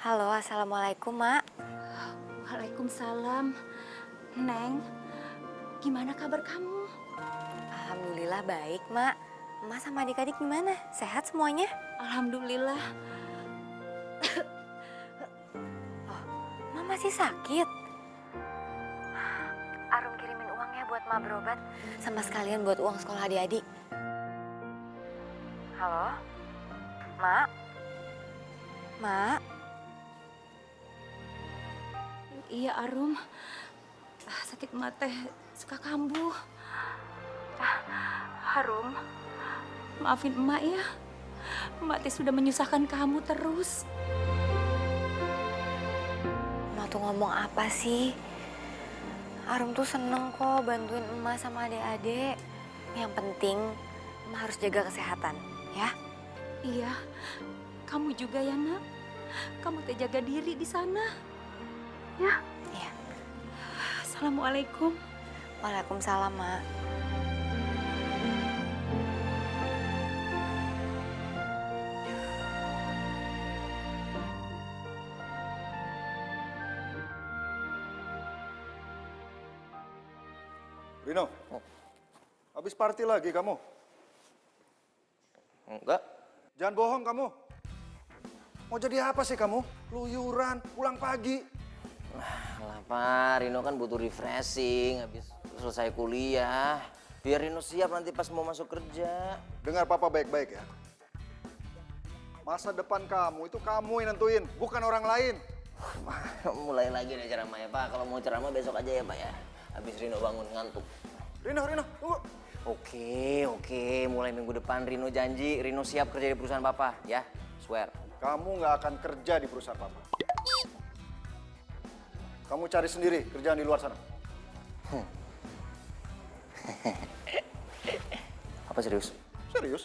Halo, Assalamualaikum, Mak. Waalaikumsalam. Neng, gimana kabar kamu? Alhamdulillah baik, Mak. Emak sama adik-adik gimana? Sehat semuanya? Alhamdulillah. Emak masih sakit? Arum kirimin uang ya buat Mak berobat. Sama sekalian buat uang sekolah adik-adik. Halo? Mak? Mak? Iya, Arum. Sakit emak teh suka kambuh. Harum, maafin emak ya. Emak teh sudah menyusahkan kamu terus. Emak tuh ngomong apa sih? Arum tuh seneng kok bantuin emak sama adik-adik. Yang penting emak harus jaga kesehatan, ya? Iya, kamu juga ya, Nak. Kamu teh jaga diri di sana. Ya? Iya. Assalamualaikum. Waalaikumsalam, Mak. Rino, habis party lagi kamu? Enggak. Jangan bohong kamu. Mau jadi apa sih kamu? Luyuran, pulang pagi. Lah Pak, Rino kan butuh refreshing habis selesai kuliah. Biar Rino siap nanti pas mau masuk kerja. Dengar papa baik-baik ya. Masa depan kamu itu kamu yang nentuin, bukan orang lain. Mulai lagi nih ceramah ya Pak. Kalau mau ceramah besok aja ya Pak ya. Habis Rino bangun ngantuk. Rino, tunggu. Oke. Mulai minggu depan Rino janji Rino siap kerja di perusahaan Papa ya. Swear. Kamu nggak akan kerja di perusahaan papa. Kamu cari sendiri kerjaan di luar sana. Apa serius? Serius?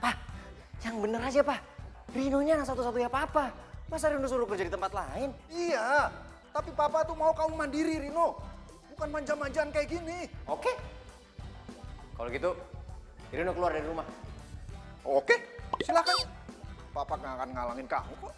Pak, yang bener aja Pak. Rinonya anak satu-satunya Papa. Masa Rino suruh kerja di tempat lain? Iya, tapi papa tuh mau kamu mandiri, Rino. Bukan manja-manjaan kayak gini. Oke. Kalau gitu, Rino keluar dari rumah. Oke, silakan. Papa nggak akan ngalangin kamu kok.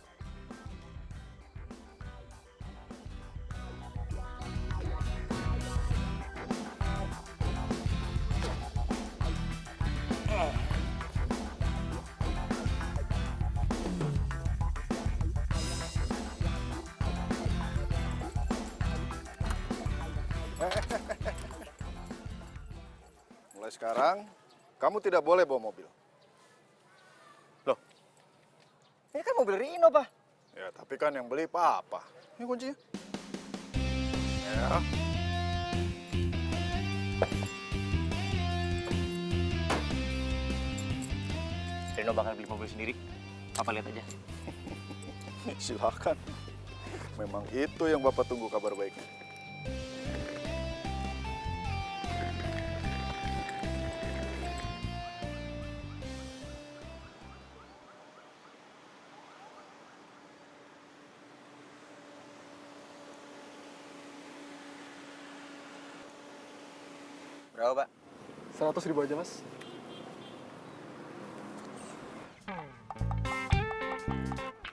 Mulai sekarang, kamu tidak boleh bawa mobil. Loh? Ini kan mobil Rino, Pak. Ya, tapi kan yang beli papa. Ini kuncinya. Ya. Rino bakal beli mobil sendiri. Papa lihat aja. Silakan. Memang itu yang Bapak tunggu kabar baiknya. Berapa, Pak? 100.000 aja, Mas.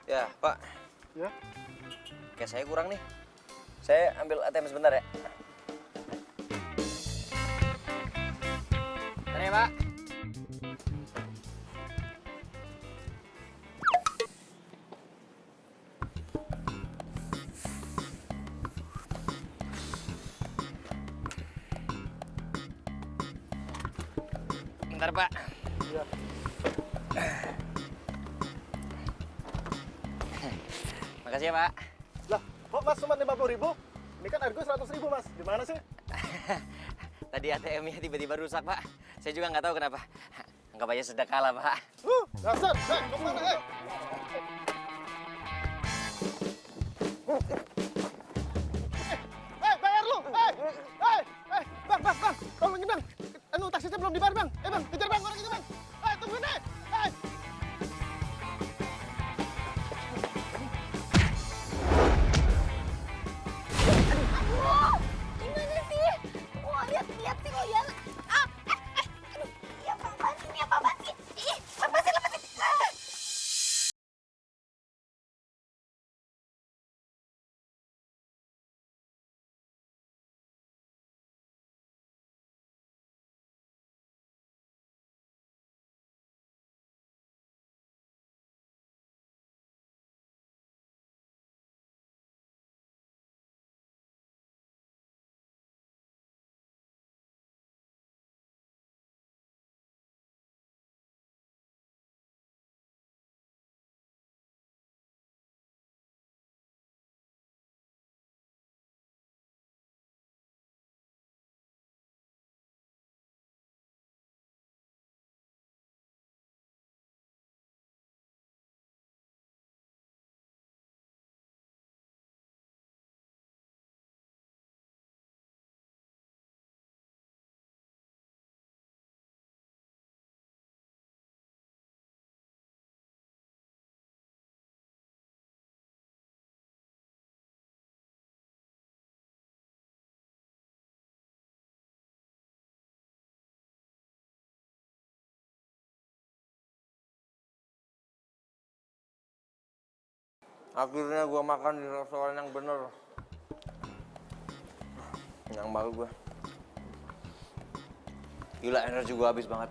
Ya, Pak. Ya. Kayak saya kurang nih. Saya ambil ATM sebentar ya. Bentar ya, Pak. Bentar, Pak. Iya. Makasih ya, Pak. Lah, kok Mas cuma 50.000? Ini kan harga 100.000, Mas. Gimana sih? Tadi ATM-nya tiba-tiba rusak, Pak. Saya juga nggak tahu kenapa. Anggap aja sedekah lah, Pak. Dasar. Mau kemana, bayar lu! Bang! Tolongin, Bang! Taksinya belum dibayar, Bang! Bang, kejar, Bang! Orang itu, Bang! Tungguin, Aduh, gimana sih? Wah, lihat sih kok ya. Aduh, ya apa sih? Ih, lepasin. Akhirnya gue makan di restoran yang bener. Yang banget gue. Gila, energi gue habis banget.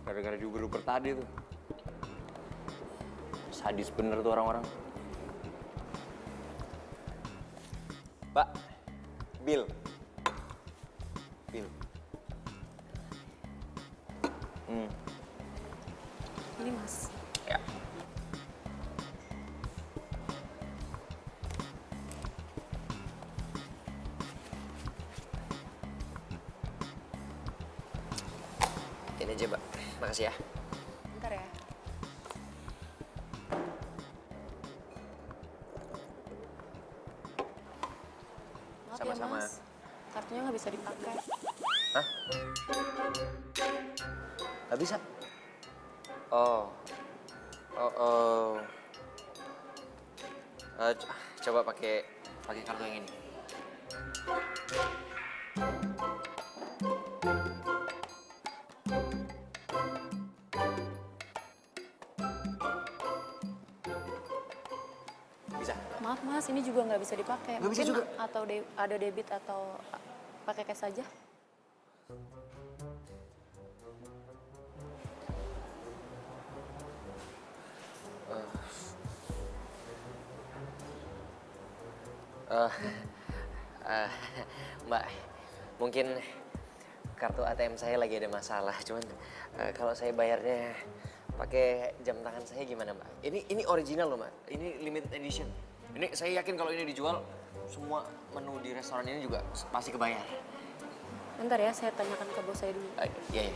Gara-gara diuber-uber tadi tuh. Sadis bener tuh orang-orang. Pak, Bill. Bill. Ini Mas. Ya. Ini aja, Mbak. Makasih ya. Bentar ya. Maaf Sama-sama. ya Mas, kartunya nggak bisa dipakai. Hah? Gak bisa? Oh. Oh. Coba pakai kartu yang ini. Bisa? Maaf Mas, ini juga nggak bisa dipakai. Nggak bisa Mungkin juga? atau ada debit atau pakai cash saja? Mbak, mungkin kartu ATM saya lagi ada masalah. Cuman kalau saya bayarnya pakai jam tangan saya gimana, Mbak? Ini original loh, Mbak. Ini limited edition. Ini saya yakin kalau ini dijual, semua menu di restoran ini juga pasti kebayar. Bentar ya, saya tanyakan ke bos saya dulu. Iya.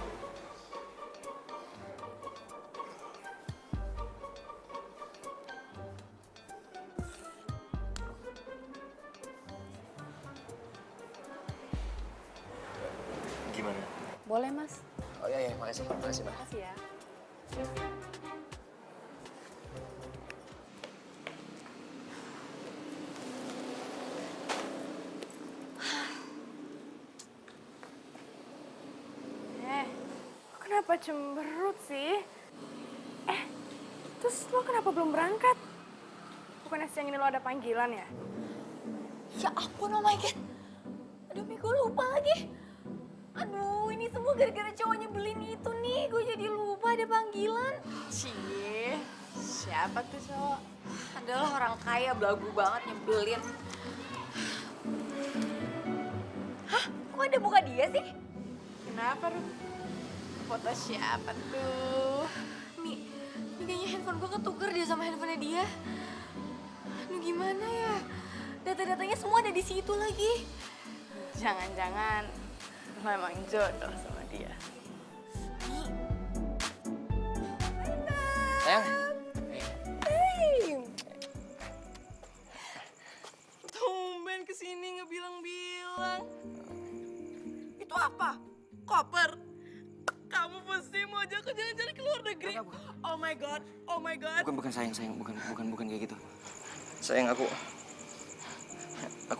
Gimana? Boleh Mas? Oh iya, makasih, Mbak. Makasih ya. Kenapa cemberut sih? Terus lo kenapa belum berangkat? Bukannya siang ini lo ada panggilan ya? Ya ampun, oh my God. Aduh, Mi, gue lupa lagi. Aduh, ini semua gara-gara cowoknya beliin itu nih. Gue jadi lupa ada panggilan. Cie, siapa tuh cowok? Adalah orang kaya, belagu banget nyebelin. Hah? Kok ada muka dia sih? Kenapa, Ru? Foto siapa tuh? Mi kayaknya handphone gue ketuker dia sama handphonenya dia. Aduh, gimana ya? Data-datanya semua ada di situ lagi. Jangan-jangan lo emang jodoh sama dia. Sayang. Tumben kesini nggak bilang-bilang. Itu apa? Koper? Kamu pasti mau ajak aku jalan-jalan ke luar negeri? Oh my god, oh my god. Bukan sayang, bukan kayak gitu. Sayang, aku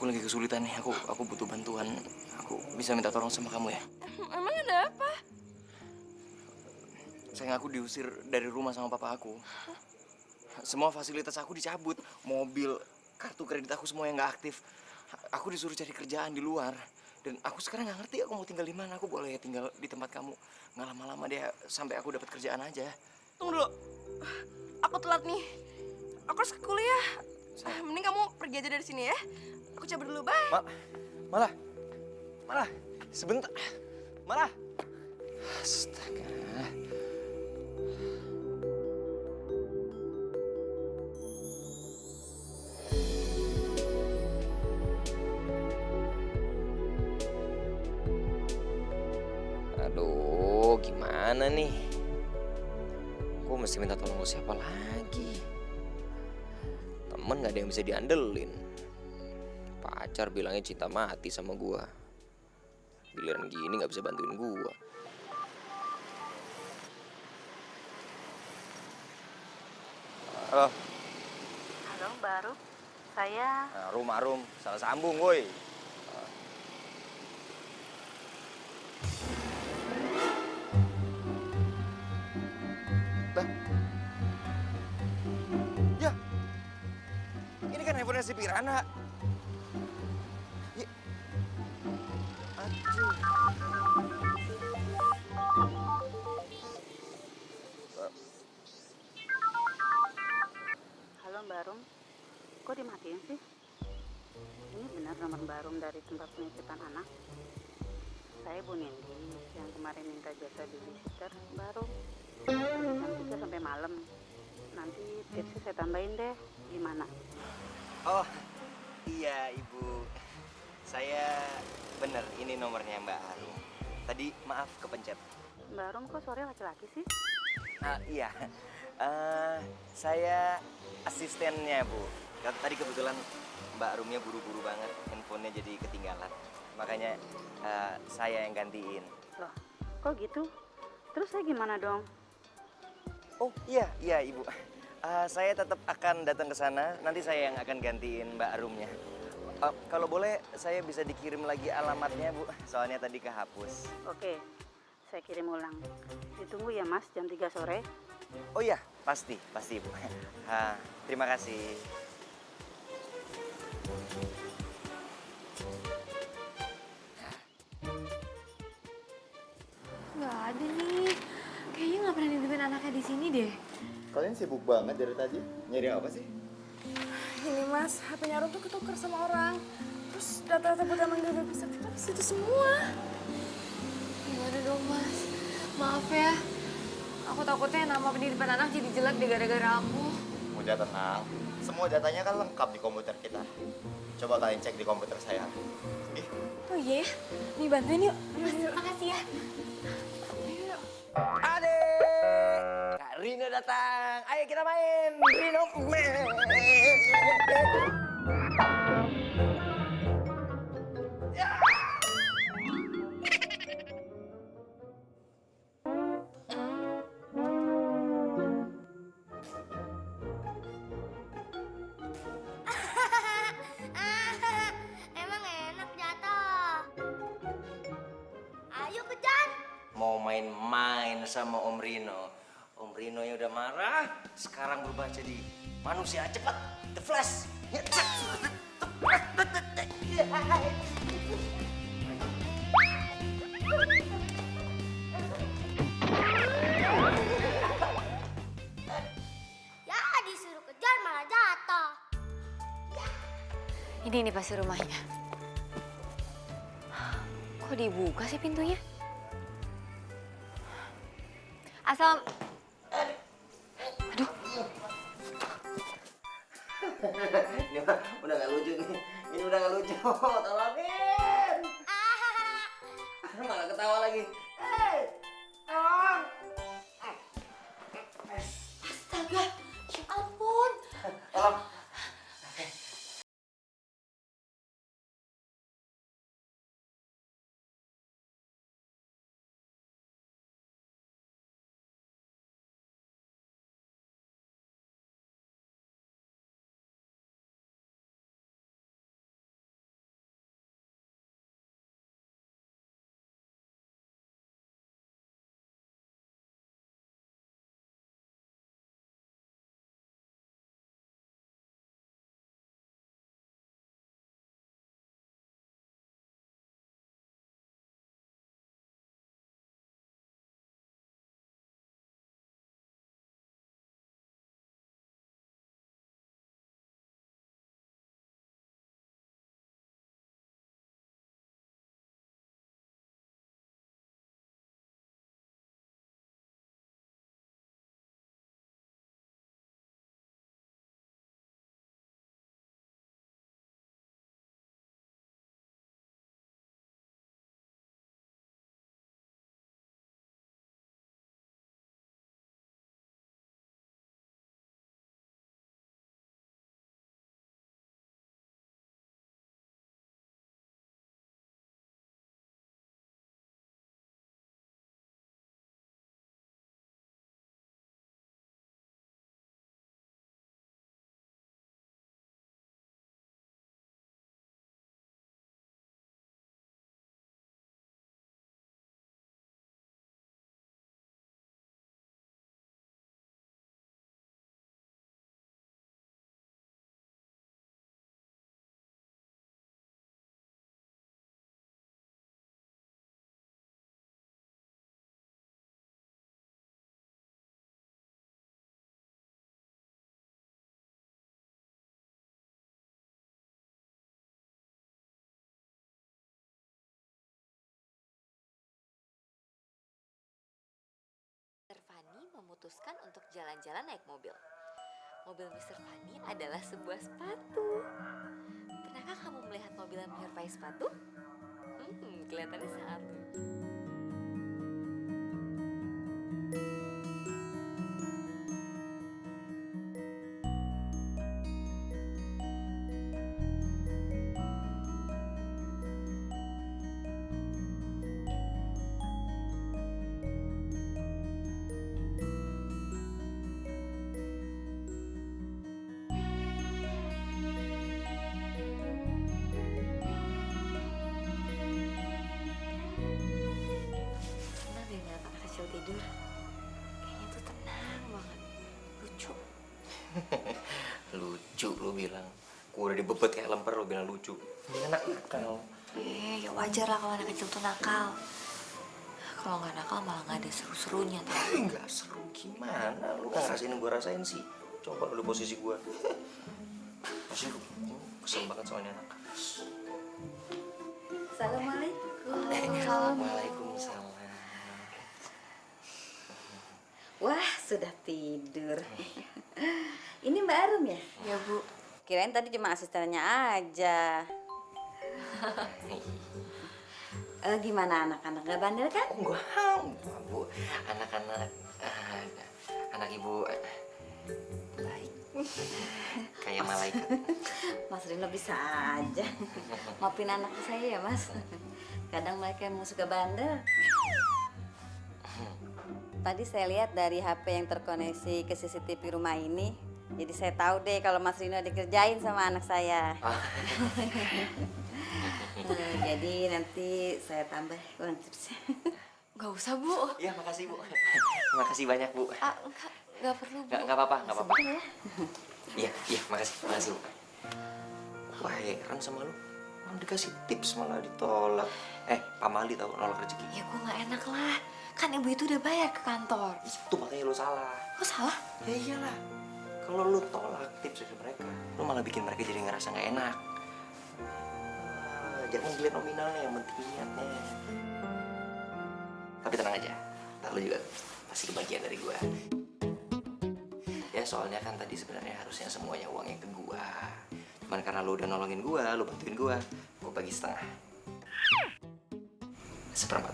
lagi kesulitan nih. Aku butuh bantuan. Aku bisa minta tolong sama kamu ya? Emang ada apa? Sayang, aku diusir dari rumah sama papa aku. Semua fasilitas aku dicabut. Mobil, kartu kredit aku semua yang nggak aktif. Aku disuruh cari kerjaan di luar. Dan aku sekarang nggak ngerti aku mau tinggal di mana. Aku boleh tinggal di tempat kamu nggak lama-lama deh sampai aku dapat kerjaan aja. Tunggu dulu. Aku telat nih. Aku harus ke kuliah. Mending kamu pergi aja dari sini ya. Aku cabut dulu, bye. Malah sebentar. Astaga. Aduh, gimana nih? Gue mesti minta tolong ke siapa lagi? Temen gak ada yang bisa diandelin. Pacar bilangnya cinta mati sama gue. Giliran gini gak bisa bantuin gue. Halo. Halo, baru saya Arum, salah sambung, woi. pacarnya si Pirana. Ya. Aduh. Halo Mbak Rum, kok dimatiin sih? Ini benar nomor Mbak Rum dari tempat penitipan anak? Saya Bu Nindi yang kemarin minta jasa babysitter Mbak Rum. Jam 3 sampai malam. Nanti tipsnya saya tambahin deh, gimana? Oh, iya Ibu. Saya bener, ini nomornya Mbak Arum. Tadi maaf kepencet. Mbak Rum kok sore laki-laki sih? Iya, saya asistennya Bu. Tadi kebetulan Mbak Rumnya buru-buru banget, handphonenya jadi ketinggalan. Makanya saya yang gantiin. Loh, kok gitu? Terus saya gimana dong? Oh iya Ibu. Saya tetap akan datang ke sana. Nanti saya yang akan gantiin Mbak Rumnya. Kalau boleh, saya bisa dikirim lagi alamatnya Bu. Soalnya tadi kehapus. Oke, saya kirim ulang. Ditunggu ya Mas, jam 3 sore. Oh iya, pasti Bu. Terima kasih. Nggak ada nih. Kayaknya nggak pernah nitipin anaknya di sini deh. Kalian sibuk banget dari tadi. Nyari apa sih? Ini mas, HP-nya Rum tuh ketuker sama orang. Terus data-data buat manggil babysitter kita di situ semua. Gimana dong mas? Maaf ya. Aku takutnya nama penitipan anak jadi jelek deh gara-gara aku. Udah tenang. Semua datanya kan lengkap di komputer kita. Coba kalian cek di komputer saya. Ih, Oh iya? Nih bantuin yuk. Mas, makasih ya. Adek, Kak Rino datang. Ayo kita main. Rino main. Emang enak jatuh. Ayo kejar. Mau main-main sama Om Rino. Om Rino yang udah marah, sekarang berubah jadi manusia. Cepat, The Flash. Ya disuruh kejar malah jatuh. Ini nih pasti rumahnya. Kok dibuka sih pintunya? Asal... Aduh, Ini udah gak lucu nih. Ini udah gak lucu. Tolongin. Malah ketawa lagi. Hei, tolong. astaga, ya ampun. Tolong. memutuskan untuk jalan-jalan naik mobil. Mobil Mr. Fanny adalah sebuah sepatu. Pernahkah kamu melihat mobil yang menyerupai sepatu? Kelihatannya sangat lucu. Senang deh ngeliat anak kecil tidur. Kayaknya tuh tenang banget. Lucu. Lucu lu bilang. Gua udah dibebet kayak lemper lu bilang lucu. Ini anak nakal. Ya wajar lah kalau anak kecil tuh nakal. Kalau nggak nakal malah nggak ada seru-serunya tuh. Nggak seru gimana? Lu nggak ngerasain yang gua rasain sih. Coba lu posisi gua. Pasti lu kesel banget soalnya anak. Assalamualaikum. Waalaikumsalam. Wah, sudah tidur. Ini Mbak Arum ya? Ya Bu. Kirain tadi cuma asistennya aja. Gimana anak-anak gak bandel kan? Enggak, Bu. Anak-anak anak ibu baik. Kayak malaikat. Mas Rino bisa aja. Maafin anak saya ya Mas. Kadang mereka emang suka bandel. Tadi saya lihat dari HP yang terkoneksi ke CCTV rumah ini. Jadi saya tahu deh kalau Mas Rino dikerjain sama anak saya. Jadi nanti saya tambah uang tipsnya. Gak usah Bu. Iya, makasih Bu. Makasih banyak Bu. Nggak perlu Bu. Nggak apa-apa, nggak apa-apa. Sebentar ya. Iya, makasih Bu. Wah, heran sama lu. Malah dikasih tips malah ditolak. Pak Mali tau nolak rezeki. Ya gue nggak enak lah. Kan ibu itu udah bayar ke kantor. Itu makanya lu salah. Kok salah? Ya iyalah. Kalau lu tolak tips dari mereka, lu malah bikin mereka jadi ngerasa nggak enak. Jangan dilihat nominalnya, yang penting niatnya. Tapi tenang aja, ntar lu juga pasti kebagian dari gua. Ya soalnya kan tadi sebenarnya harusnya semuanya uangnya ke gua. Cuman karena lu udah nolongin gua, lu bantuin gua bagi setengah. Seperempat.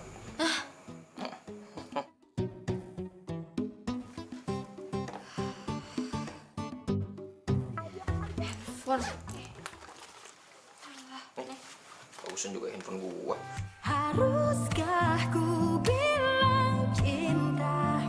Handphone. Bagusan juga handphone gua. Haruskah ku bilang cinta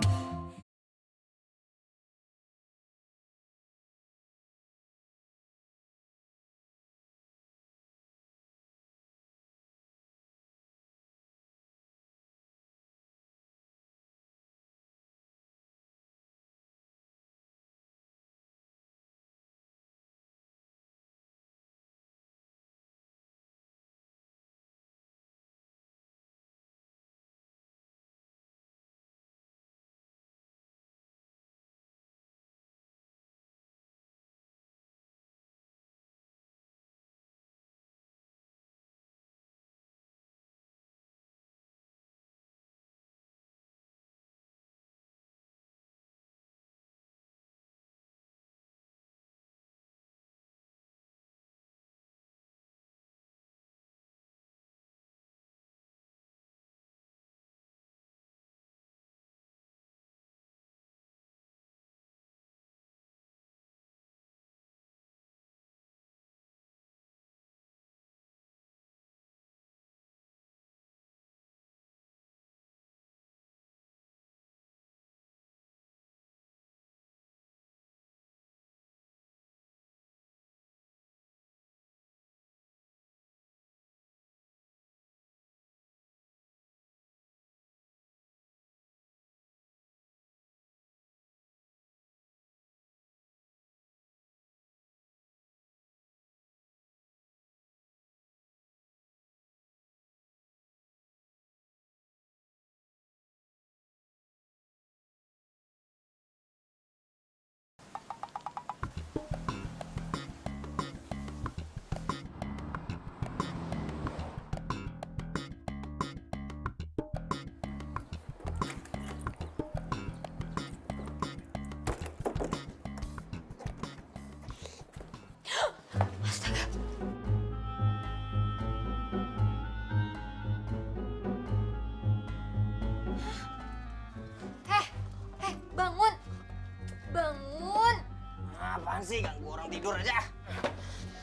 apaan sih? Ganggu orang tidur aja.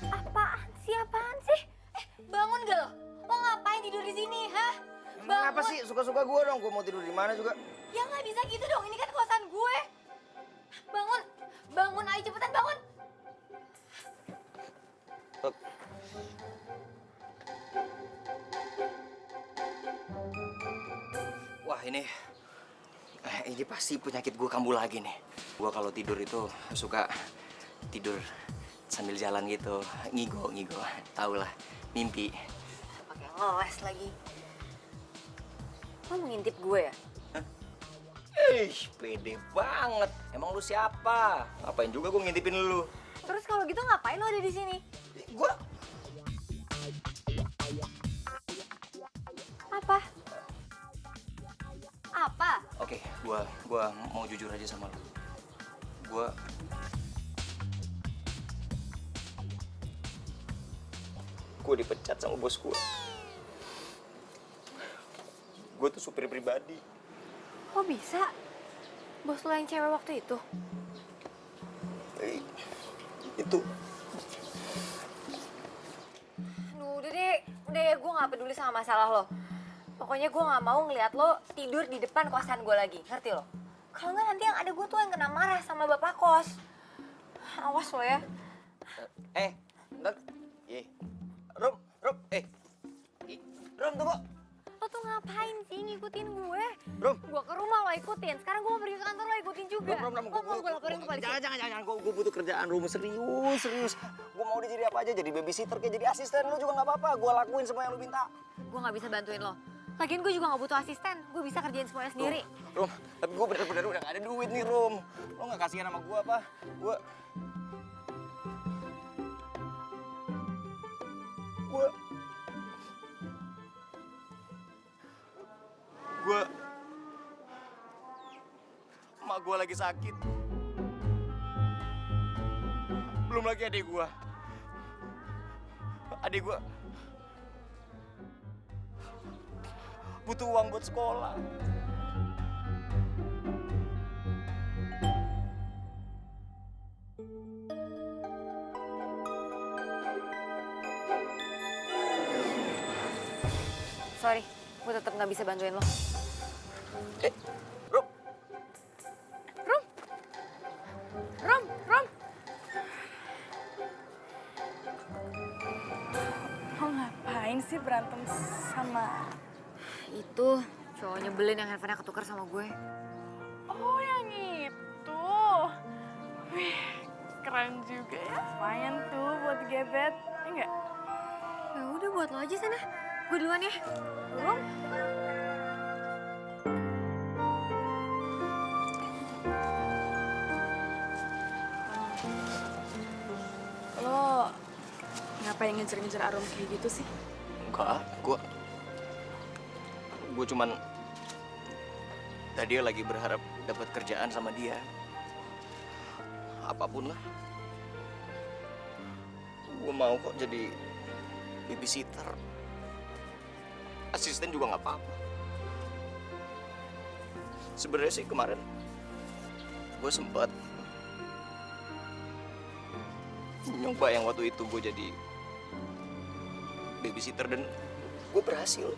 Apaan sih? Bangun gak lo? Lo ngapain tidur di sini, hah? Bangun. Kenapa sih? Suka-suka gue dong. Gue mau tidur di mana juga. Ya nggak bisa gitu dong, ini kan kosan gue. Bangun, ayo cepetan bangun. Wah ini pasti penyakit gue kambuh lagi nih. Gue kalau tidur itu suka tidur sambil jalan gitu, ngigo. Tau lah, mimpi. Pakai ngeles lagi. Lo mau ngintip gue ya? Pede banget. Emang lu siapa? Ngapain juga gue ngintipin lu? Terus kalau gitu ngapain lo ada di sini? Gue Apa? Oke, gua mau jujur aja sama lu. Gue dipecat sama bos gue. Gue tuh supir pribadi. Kok bisa? Bos lo yang cewek waktu itu? Itu. Aduh, udah deh, gue gak peduli sama masalah lo. Pokoknya gue gak mau ngeliat lo tidur di depan kosan gue lagi, ngerti lo? Kalau nggak nanti yang ada gue tuh yang kena marah sama bapak kos. Awas lo ya. Bentar. Rum, Rum tunggu. Lo tuh ngapain sih ngikutin gue? Rum. Gue ke rumah lo ikutin, sekarang gue mau pergi ke kantor lo ikutin juga. Rum, gue laporin ke polisi. Jangan. Gue butuh kerjaan, Rum. Serius. Gue mau jadi apa aja, jadi babysitter, kayak jadi asisten lu juga nggak apa-apa. Gue lakuin semua yang lu minta. Gue gak bisa bantuin lo. Lagian gue juga gak butuh asisten, gue bisa kerjain semuanya sendiri. Rum, tapi gue bener-bener udah gak ada duit nih, Rum. Lo gak kasihan sama gue apa? Gue emak gue lagi sakit. Belum lagi adik gue. Adik gue butuh uang buat sekolah. Sorry, gue tetap gak bisa bantuin lo. Rom. Lo ngapain sih berantem sama... Itu cowok nyebelin yang handphonenya ketukar sama gue. Oh, yang itu. Wih, keren juga ya. Lumayan tuh buat gebet. Enggak? Ya udah buat lo aja sana. Gue duluan ya. Rom? Lo ngapain ngejar-ngejar Arum kayak gitu sih? Enggak, gue cuman tadi lagi berharap dapat kerjaan sama dia. Apapun lah. Gue mau kok jadi babysitter. Asisten juga nggak apa-apa. Sebenarnya sih kemarin gue sempat nyoba yang waktu itu gue jadi babysitter dan gue berhasil.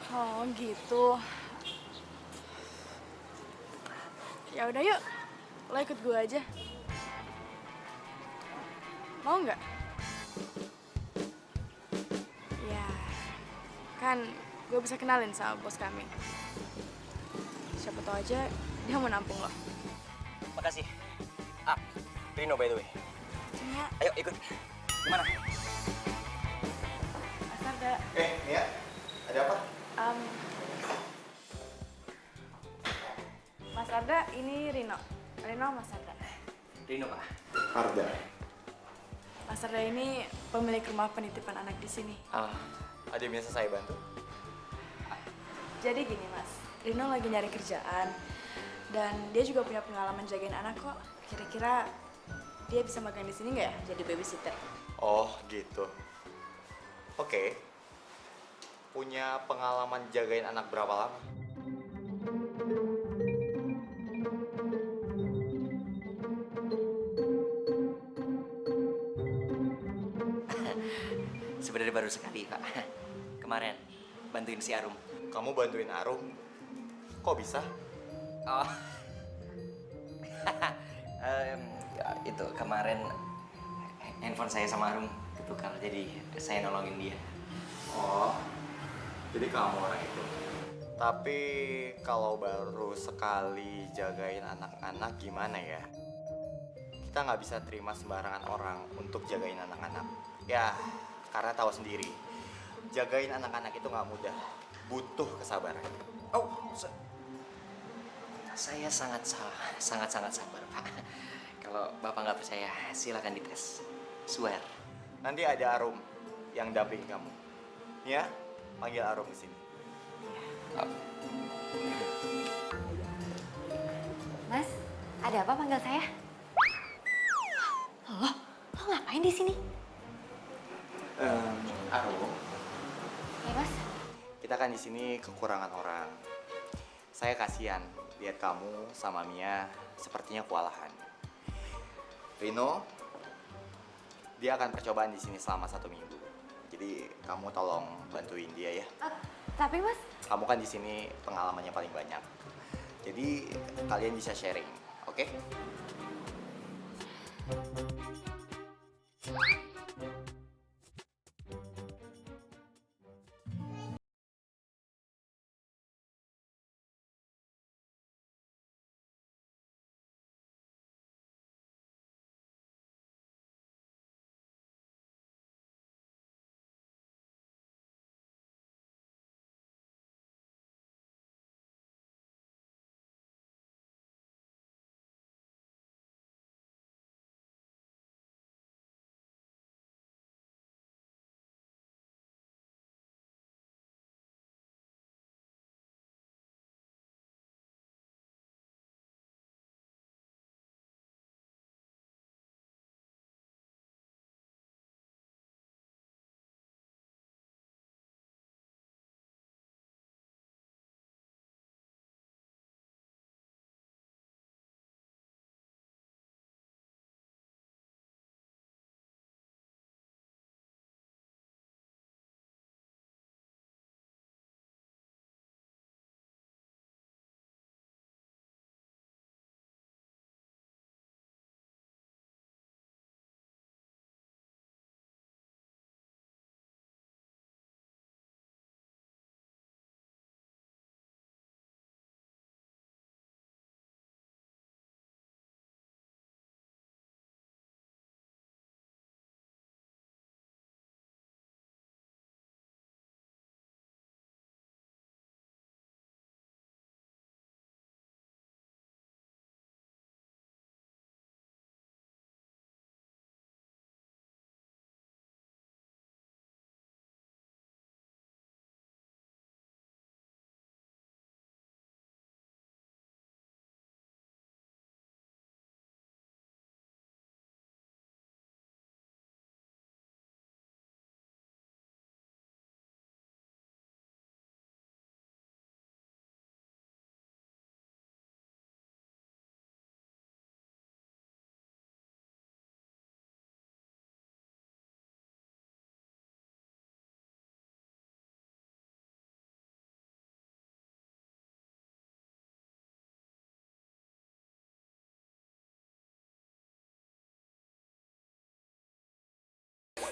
Oh gitu. Ya udah yuk, lo ikut gue aja. Mau nggak? Ya, kan gue bisa kenalin sama bos kami. Siapa tahu aja dia mau nampung lo. Makasih. Rino by the way. Ya. Ayo ikut. Gimana? Mas Arda. Nia, ada apa? Mas Arda, ini Rino. Rino, Mas Arda. Rino, Pak. Arda. Mas Arda ini pemilik rumah penitipan anak di sini. Ada yang biasa saya bantu? Jadi gini Mas, Rino lagi nyari kerjaan. Dan dia juga punya pengalaman jagain anak kok. Kira-kira dia bisa magang di sini nggak ya jadi babysitter? Oh gitu. Oke. Punya pengalaman jagain anak berapa lama? sebenarnya baru sekali, Pak. Kemarin bantuin si Arum. Kamu bantuin Arum? Kok bisa? Oh. Ya, itu kemarin handphone saya sama Arum ketukar, jadi saya nolongin dia. Oh, jadi kamu orang itu. Tapi kalau baru sekali jagain anak-anak gimana ya? Kita nggak bisa terima sembarangan orang untuk jagain anak-anak. Ya, karena tahu sendiri, jagain anak-anak itu nggak mudah, butuh kesabaran. Oh, saya sangat sabar, Pak. Kalau Bapak nggak percaya, silakan dites. Swear. Nanti ada Arum yang damping kamu. Ya, panggil Arum ke sini. Mas, ada apa panggil saya? Lo ngapain di sini? Arum, Ya mas, kita kan di sini kekurangan orang. Saya kasihan lihat kamu sama Mia sepertinya kewalahan. Rino, dia akan percobaan di sini selama 1 minggu. Jadi kamu tolong bantuin dia ya. tapi mas, Kamu kan di sini pengalamannya paling banyak. Jadi kalian bisa sharing, oke?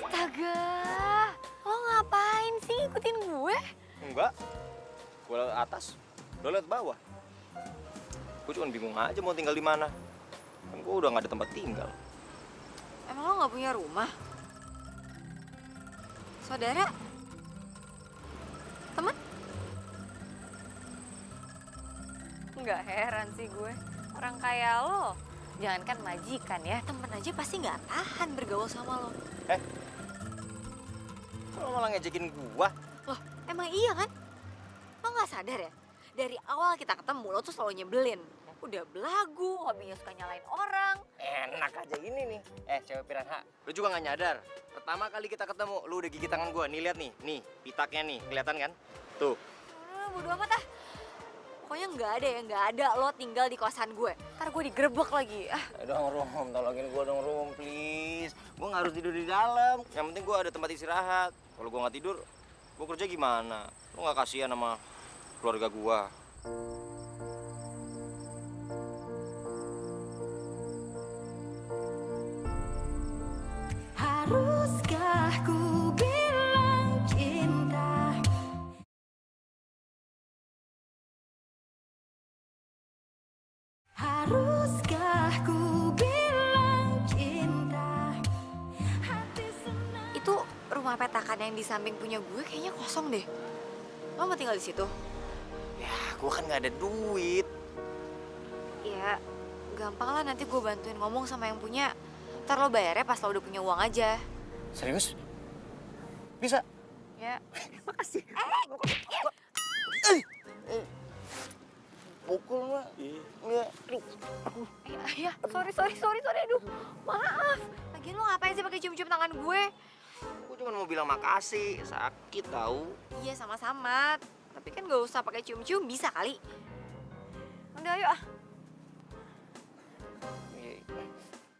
astaga, lo ngapain sih ngikutin gue? Enggak. Gue liat atas, lo liat bawah. Gue cuma bingung aja mau tinggal di mana. Kan gue udah gak ada tempat tinggal. Emang lo nggak punya rumah? Saudara? Temen? Nggak heran sih gue. Orang kaya lo, jangankan majikan ya, temen aja pasti nggak tahan bergaul sama lo. Lo malah ngejekin gua. Loh, emang iya kan? Lo nggak sadar ya? Dari awal kita ketemu, lo tuh selalu nyebelin. Udah belagu, hobinya suka nyalain orang. Enak aja ini nih. Cewek piranha, lu juga gak nyadar. Pertama kali kita ketemu, lu udah gigit tangan gua. Nih lihat nih, pitaknya nih, kelihatan kan? Tuh. Bodo amat ah. Pokoknya nggak ada lo tinggal di kosan gue. Ntar gue digerebek lagi. Ah, Dong Rom, tolongin gue dong Rom, please. Gue nggak harus tidur di dalam. Yang penting gue ada tempat istirahat. Kalau gue nggak tidur, gue kerja gimana? Lo nggak kasihan sama keluarga gue? Haruskah ku bilang cinta? Haruskah ku bilang cinta? Hati senang. itu rumah petakan yang di samping punya gue kayaknya kosong deh. Lo mau tinggal di situ? Ya, gue kan nggak ada duit. Ya, gampang lah nanti gue bantuin ngomong sama yang punya. Ntar lo bayarnya pas lo udah punya uang aja. Serius? Bisa? Ya. Makasih. Pukul mah. Iya. Ya, sorry. Aduh, maaf. Lagian lo ngapain sih pakai cium-cium tangan gue? Gue cuma mau bilang makasih. Sakit tahu. Iya, sama-sama. Tapi kan gak usah pakai cium-cium, bisa kali. Udah, yuk ah.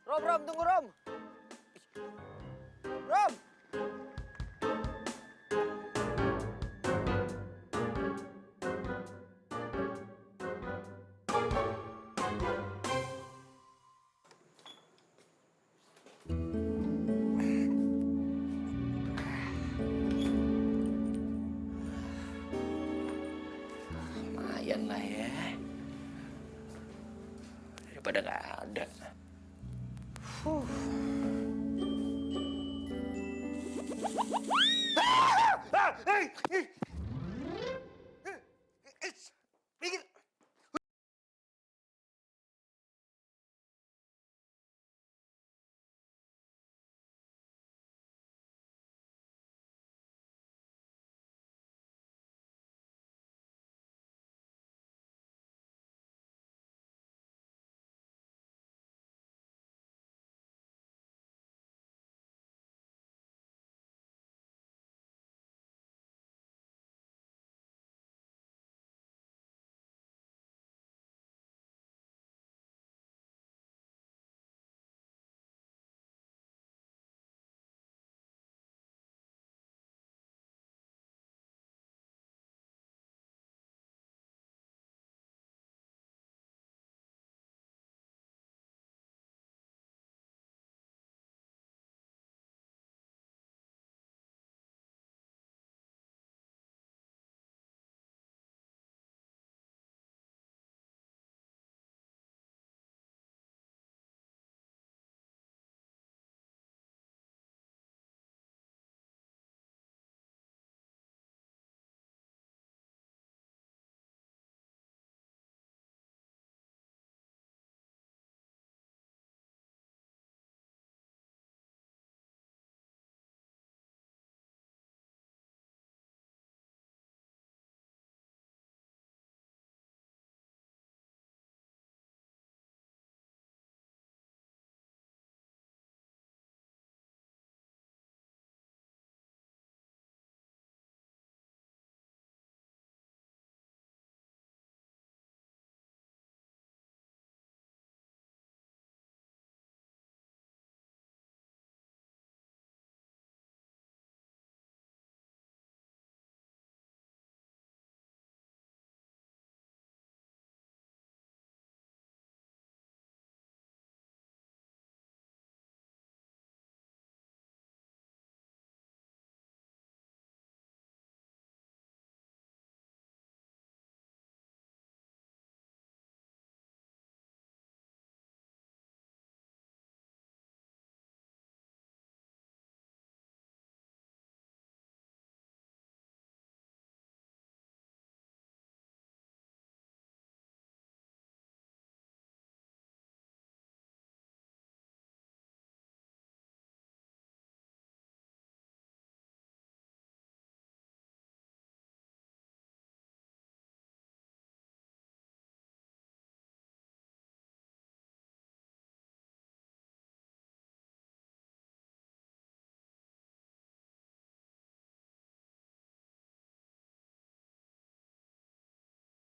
Rom, tunggu Rom. Rom. Lumayan lah ya. Daripada nggak ada. Hey!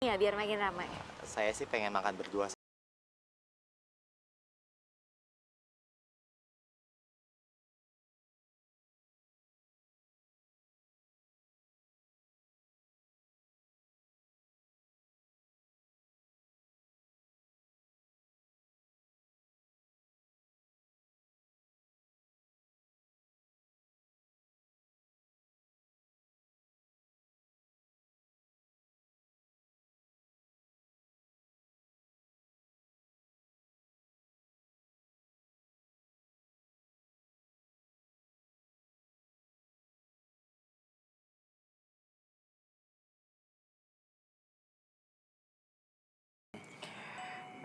Ya, biar makin ramai. Saya sih pengen makan berdua.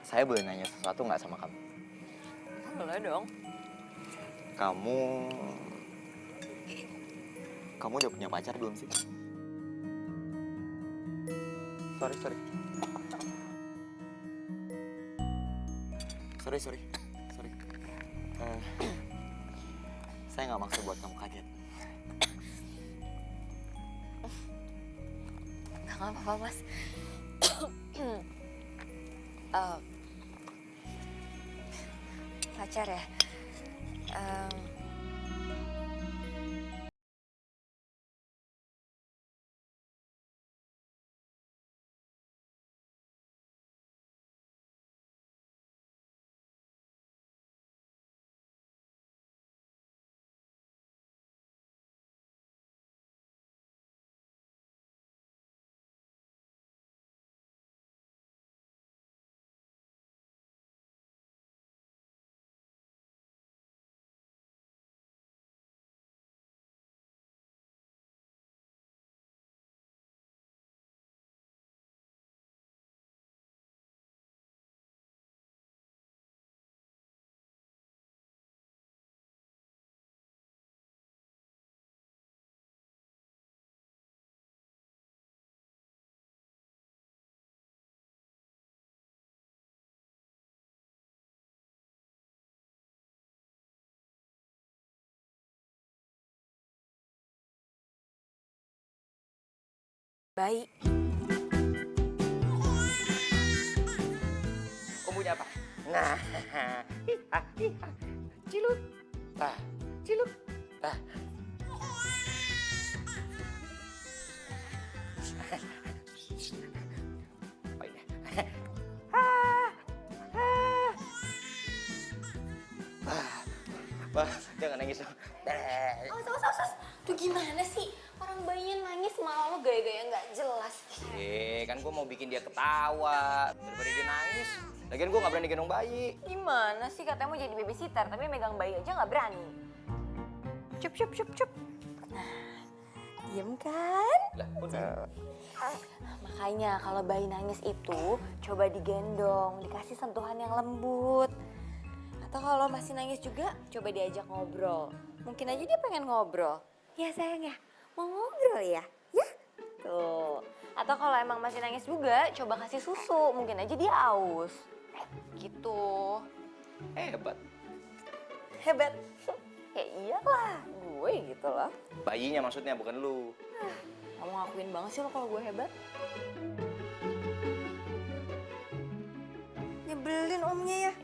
Saya boleh nanya sesuatu nggak sama kamu? Boleh dong. Kamu... Kamu udah punya pacar belum sih? Sorry. Sorry. Saya nggak maksud buat kamu kaget. Nggak apa-apa, Mas. Pacar ya? Baik. Kau punya apa? Nah, ciluk. Ciluk. Oh ini. Jangan nangis dong. Awas. Tuh gimana sih? Orang bayinya nangis malah lo gaya-gaya nggak jelas. Kan gue mau bikin dia ketawa daripada dia nangis. Lagian gue nggak berani gendong bayi. Gimana sih katanya mau jadi babysitter tapi megang bayi aja nggak berani. Cup. Nah, diem kan? Lah, udah. Makanya kalau bayi nangis itu coba digendong, dikasih sentuhan yang lembut. Atau kalau masih nangis juga coba diajak ngobrol. Mungkin aja dia pengen ngobrol. Ya sayang ya, mau ngobrol ya? Ya? Tuh. Atau kalau emang masih nangis juga coba kasih susu, mungkin aja dia aus. Gitu. Hebat. Ya iyalah, gue gitu loh. Bayinya maksudnya, bukan lu. Kamu ngakuin banget sih lo kalau gue hebat. Nyebelin omnya ya.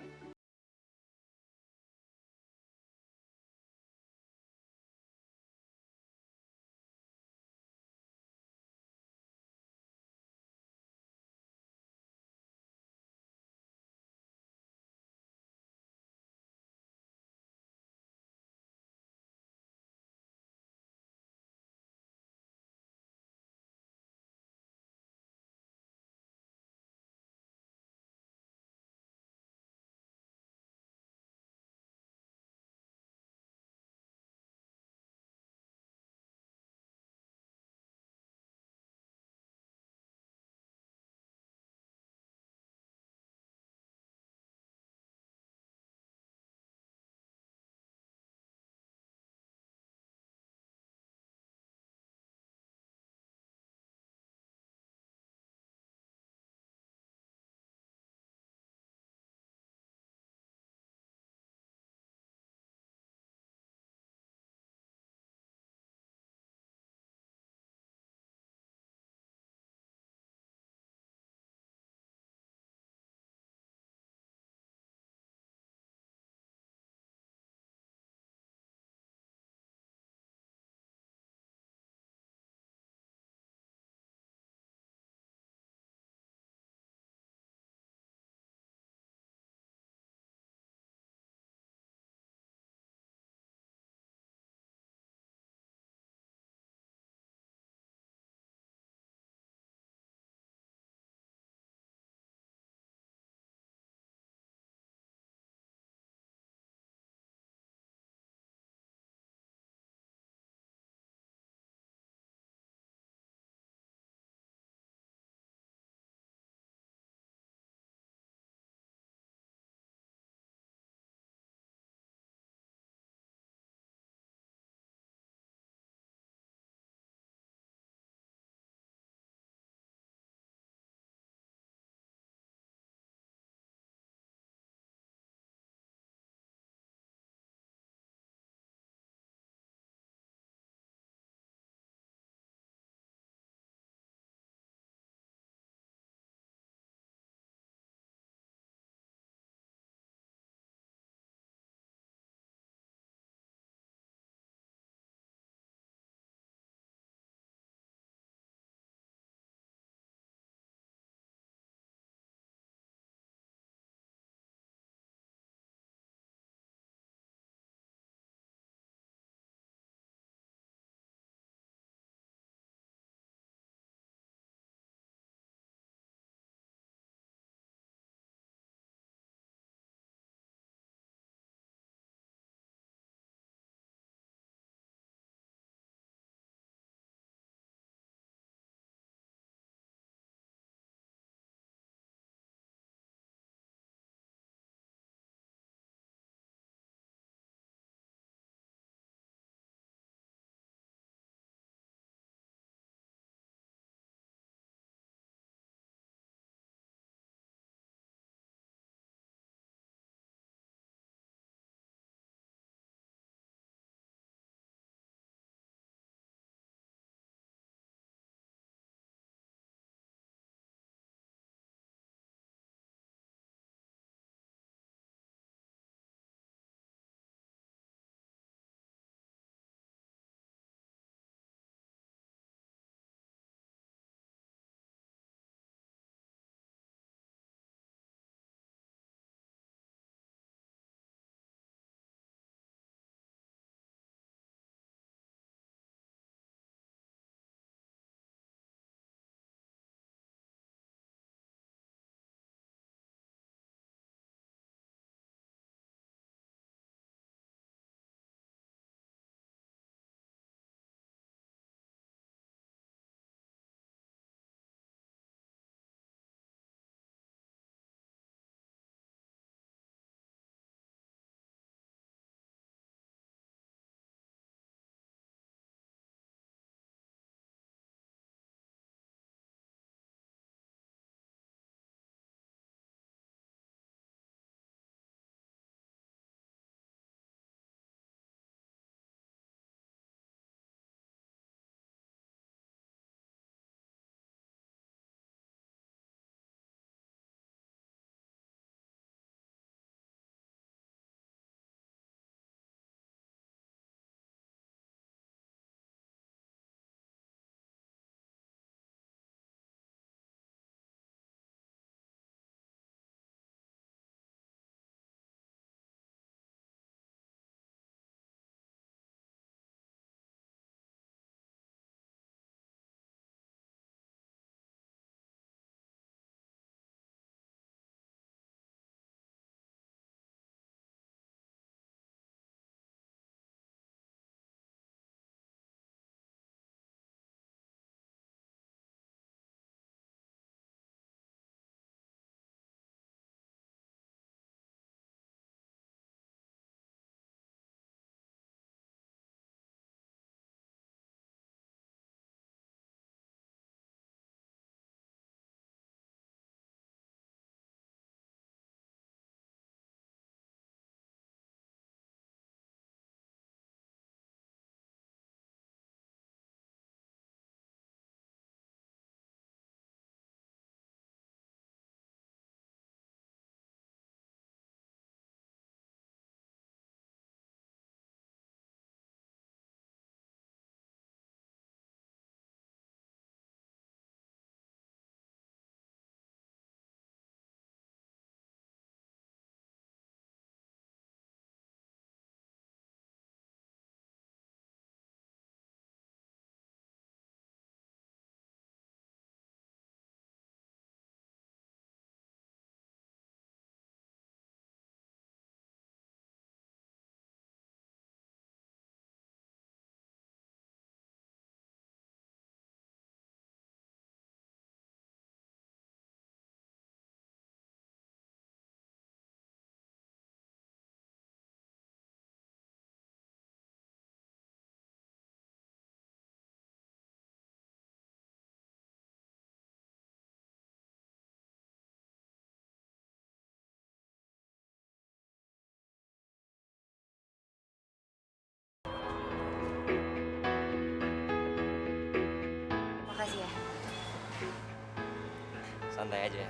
santai aja.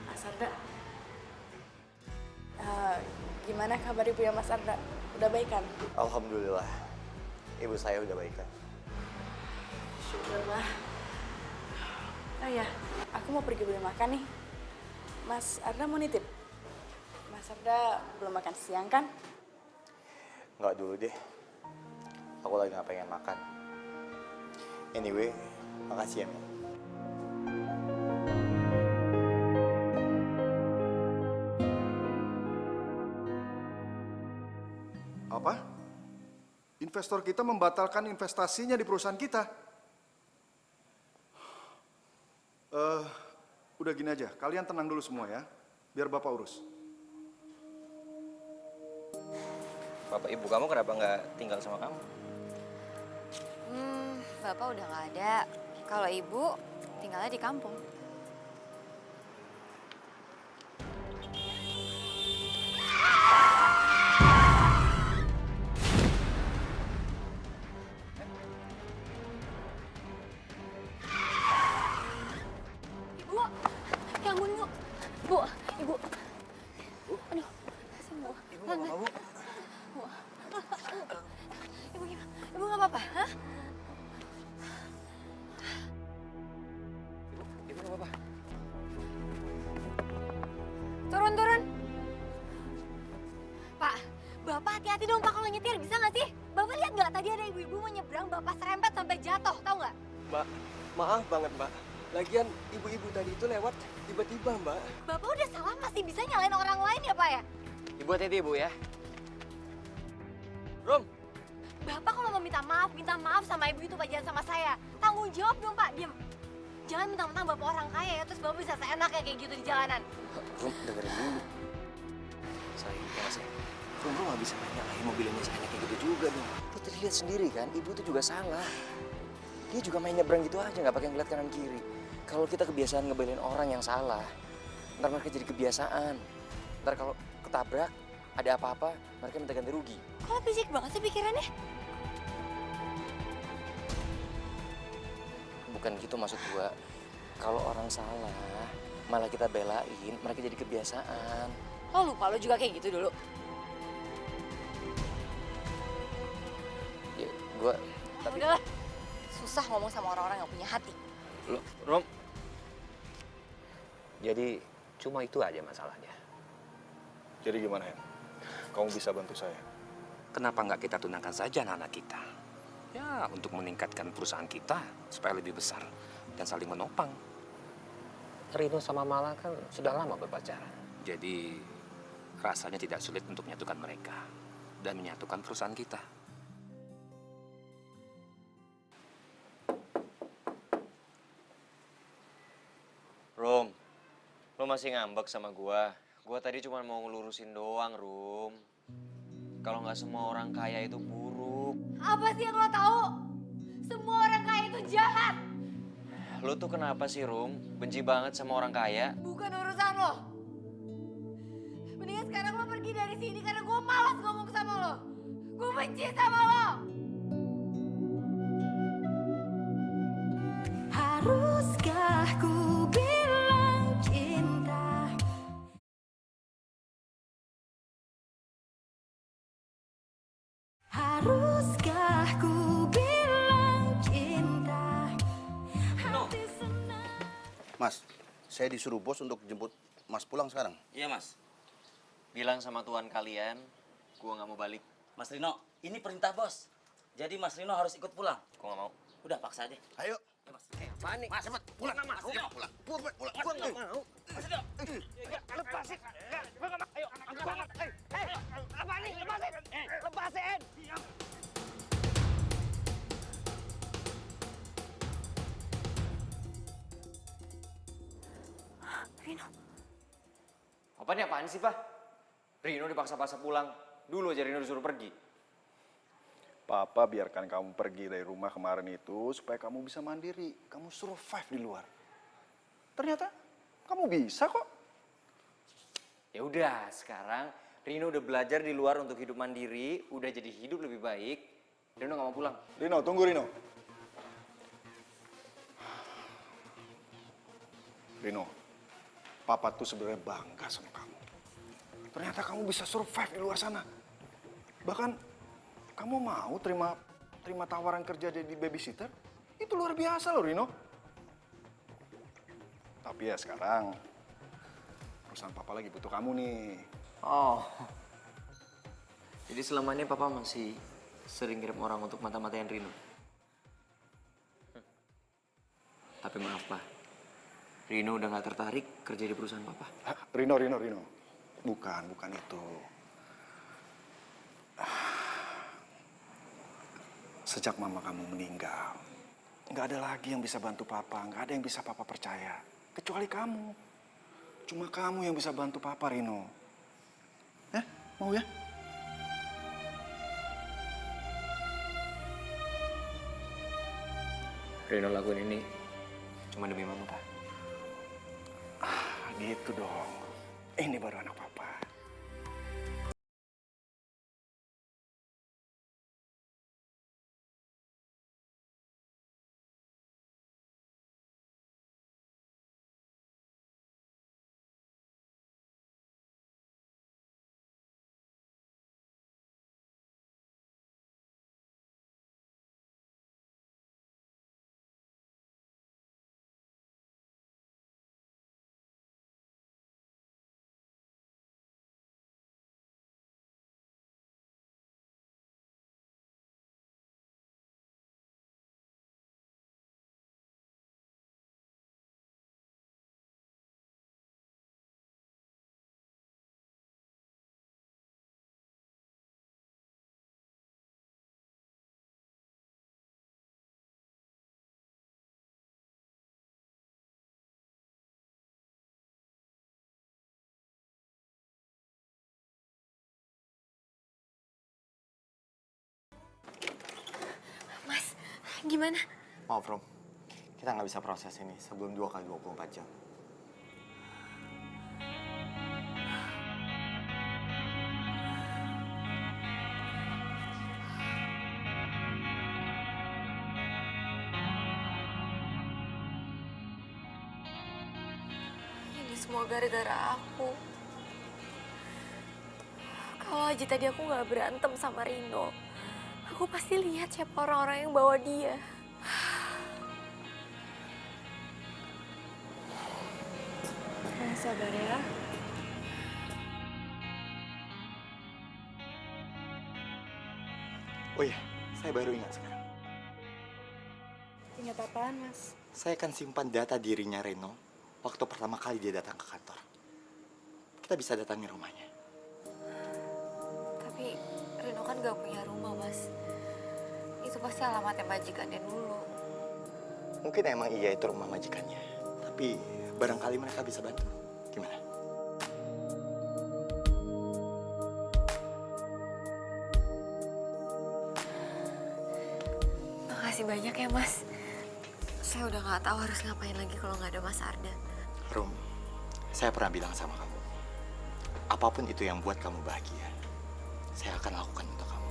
Mas Arda, gimana kabar ibu ya Mas Arda? Udah baik kan? Alhamdulillah, ibu saya udah baikan. Syukurlah. Oh ya, aku mau pergi beli makan nih. Mas Arda mau nitip? Mas Arda belum makan siang kan? Nggak dulu deh, aku lagi nggak pengen makan. Anyway, makasih ya, Mel. Apa? Investor kita membatalkan investasinya di perusahaan kita. Udah gini aja, kalian tenang dulu semua ya, biar Bapak urus. Bapak ibu kamu kenapa nggak tinggal sama kamu? Bapak udah nggak ada. Kalau ibu tinggalnya di kampung. Ibu, ya ampun bu. Bu, ibu. Aduh, kasih bu. Ibu nggak apa-apa, Bu? Ibu gimana? Ibu nggak apa-apa, hah? Ibu nggak apa-apa. Turun, turun. Pak, Bapak hati-hati dong Pak kalau nyetir, bisa nggak sih? Bapak lihat nggak tadi ada ibu-ibu mau nyebrang, Bapak serempet sampai jatuh, tahu nggak? Mbak, maaf banget Mbak. Lagian ibu-ibu tadi itu lewat tiba-tiba Mbak. Bapak udah salah masih bisa nyalain orang lain ya Pak ya? Ibu hati-hati ibu ya. Rom, Bapak kalau mau minta maaf sama ibu itu Pak, jangan sama saya. Tanggung jawab dong Pak, diam. Jangan mentang-mentang Bapak orang kaya ya, terus Bapak bisa seenaknya kayak gitu di jalanan. Rum, dengerin dulu. Saya, ya saya. Rum nggak bisa nyalain mobil ini saya kayak gitu juga dong. Lu tadi lihat sendiri kan, ibu tuh juga salah. Dia juga main nyebrang gitu aja, nggak pakai ngeliat kanan kiri. Kalau kita kebiasaan ngebelain orang yang salah, ntar mereka jadi kebiasaan. Ntar kalau ketabrak, ada apa-apa, mereka minta ganti rugi. Kok fisik banget sih pikirannya? Bukan gitu maksud gua. Kalau orang salah, malah kita belain, mereka jadi kebiasaan. Lo lupa lo juga kayak gitu dulu. Ya, gua... Tapi... Udahlah, susah ngomong sama orang-orang yang punya hati. Lo, Rom. Jadi cuma itu aja masalahnya. Jadi gimana ya? Kamu bisa bantu saya? Kenapa nggak kita tunangkan saja anak-anak kita? Ya, untuk meningkatkan perusahaan kita supaya lebih besar dan saling menopang. Rino sama Mala kan sudah lama berpacaran. Jadi rasanya tidak sulit untuk menyatukan mereka dan menyatukan perusahaan kita. Rom, lo masih ngambek sama gua. Gua tadi cuma mau ngelurusin doang, Rom. Kalau nggak semua orang kaya itu buruk. Apa sih yang lo tahu? Semua orang kaya itu jahat. Lo tuh kenapa sih, Rom? Benci banget sama orang kaya? Bukan urusan lo. Mendingan sekarang lo pergi dari sini karena gue malas ngomong sama lo. Gue benci sama lo. Haruskah ku bilang cinta? Haruskah ku bilang cinta? Mas, saya disuruh bos untuk jemput Mas pulang sekarang. Iya, Mas. Bilang sama tuan kalian, gua nggak mau balik. Mas Rino, ini perintah bos. Jadi Mas Rino harus ikut pulang. Gua nggak mau. Udah, paksa aja. Ayo. Ya, Mas. Panik. Mas, cepet. Pulang. Mas, pulang. Pulang. Pulang. Mas nggak mau. Mas Rino. Lepasin. Ayo, angkat banget. Apa nih? Lepasin. Lepasin. Rino. Apaan sih, Pak? Rino dipaksa-paksa pulang. Dulu aja Rino disuruh pergi. Papa biarkan kamu pergi dari rumah kemarin itu supaya kamu bisa mandiri. Kamu survive di luar. Ternyata kamu bisa kok. Ya udah, sekarang Rino udah belajar di luar untuk hidup mandiri, udah jadi hidup lebih baik. Rino nggak mau pulang. Rino, tunggu Rino. Rino, Papa tuh sebenarnya bangga sama kamu. Ternyata kamu bisa survive di luar sana. Bahkan kamu mau terima tawaran kerja jadi babysitter? Itu luar biasa loh Rino. Tapi ya sekarang perusahaan Papa lagi butuh kamu nih. Oh, jadi selama ini Papa masih sering kirim orang untuk mata-matain Rino. Tapi maaf Pak, Rino udah gak tertarik kerja di perusahaan Papa. Rino. Bukan itu. Sejak mama kamu meninggal, nggak ada lagi yang bisa bantu Papa, nggak ada yang bisa Papa percaya. Kecuali kamu. Cuma kamu yang bisa bantu Papa, Rino. Mau ya? Rino lakuin ini cuma demi Mama, Pak. Gitu dong. Ini baru anak Papa. Mas, gimana? Maaf, Rom. Kita nggak bisa proses ini sebelum 2 kali 24 jam. Ini semua gara-gara aku. Kalau aja tadi aku nggak berantem sama Rino, aku pasti lihat siapa orang-orang yang bawa dia. Sabar ya. Oh iya, saya baru ingat sekarang. Ingat apaan, Mas? Saya akan simpan data dirinya Reno waktu pertama kali dia datang ke kantor. Kita bisa datangi rumahnya. Tapi Rino kan gak punya rumah, Mas. Itu pasti alamatnya majikannya dulu. Mungkin emang iya itu rumah majikannya. Tapi barangkali mereka bisa bantu. Gimana? Makasih banyak ya, Mas. Saya udah gak tahu harus ngapain lagi kalau gak ada Mas Arda. Rum, saya pernah bilang sama kamu, apapun itu yang buat kamu bahagia, saya akan lakukan untuk kamu.